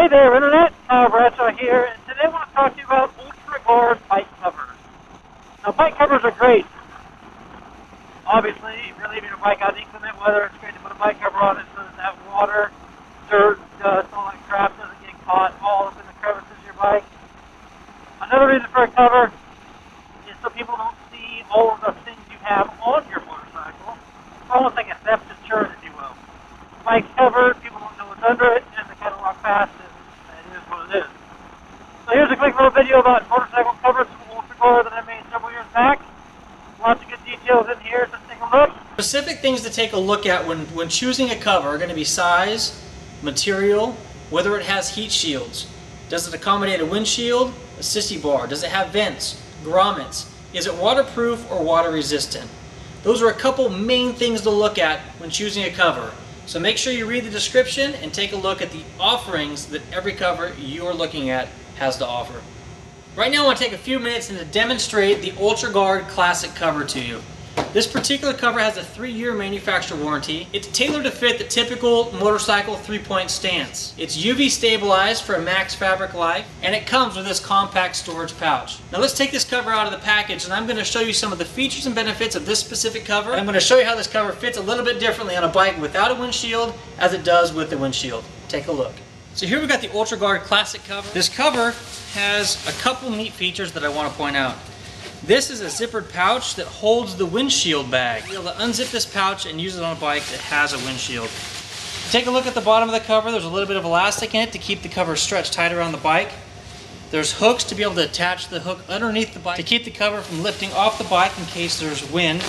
Hey there, Internet. Bradshaw here, and today I want to talk to you about UltraGard bike covers. Now, bike covers are great. Obviously, if you're leaving your bike out in inclement weather, it's great to put a bike cover on it so that that water, dirt, dust, all that crap doesn't get caught all up in the crevices of your bike. Another reason for a cover is so people don't see all of the things you have on your motorcycle. It's almost like a theft insurance, if you will. The bike's covered, people don't know what's under it, and they kind of walk past it. It is what it is. So here's a quick little video about motorcycle covers from UltraGard that I made several years back. Lots of good details in here, so take a look. Specific things to take a look at when choosing a cover are going to be size, material, whether it has heat shields. Does it accommodate a windshield, a sissy bar? Does it have vents, grommets? Is it waterproof or water resistant? Those are a couple main things to look at when choosing a cover. So make sure you read the description and take a look at the offerings that every cover you're looking at has to offer. Right now I want to take a few minutes and to demonstrate the UltraGard Classic cover to you. This particular cover has a 3-year manufacturer warranty. It's tailored to fit the typical motorcycle 3-point stance. It's UV stabilized for a max fabric life, and it comes with this compact storage pouch. Now let's take this cover out of the package, and I'm going to show you some of the features and benefits of this specific cover. I'm going to show you how this cover fits a little bit differently on a bike without a windshield as it does with the windshield. Take a look. So here we've got the UltraGard Classic cover. This cover has a couple neat features that I want to point out. This is a zippered pouch that holds the windshield bag. You'll be able to unzip this pouch and use it on a bike that has a windshield. Take a look at the bottom of the cover. There's a little bit of elastic in it to keep the cover stretched tight around the bike. There's hooks to be able to attach the hook underneath the bike to keep the cover from lifting off the bike in case there's wind.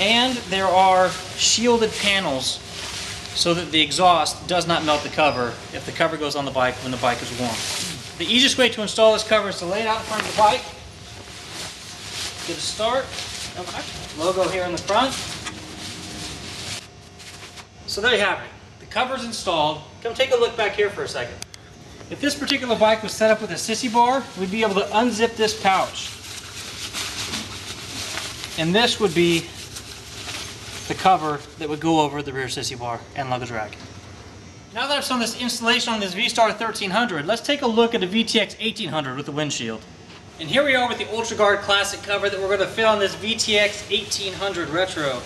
And there are shielded panels so that the exhaust does not melt the cover if the cover goes on the bike when the bike is warm. The easiest way to install this cover is to lay it out in front of the bike. Get a start. Logo here in the front. So there you have it. The cover's installed. Come take a look back here for a second. If this particular bike was set up with a sissy bar, we'd be able to unzip this pouch. And this would be the cover that would go over the rear sissy bar and luggage rack. Now that I've shown this installation on this V-Star 1300, let's take a look at a VTX 1800 with the windshield. And here we are with the UltraGard Classic cover that we're going to fit on this VTX 1800 Retro.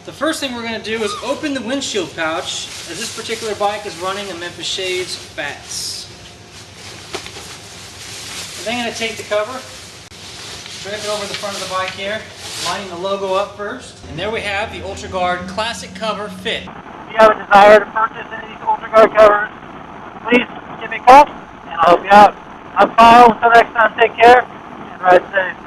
The first thing we're going to do is open the windshield pouch, as this particular bike is running a Memphis Shades Fats. And then I'm going to take the cover, drape it over the front of the bike here, lining the logo up first. And there we have the UltraGard Classic cover fit. If you have a desire to purchase any of these UltraGard covers, please give me a call and I'll help you out. I'm Kyle. Until next time, take care and ride safe.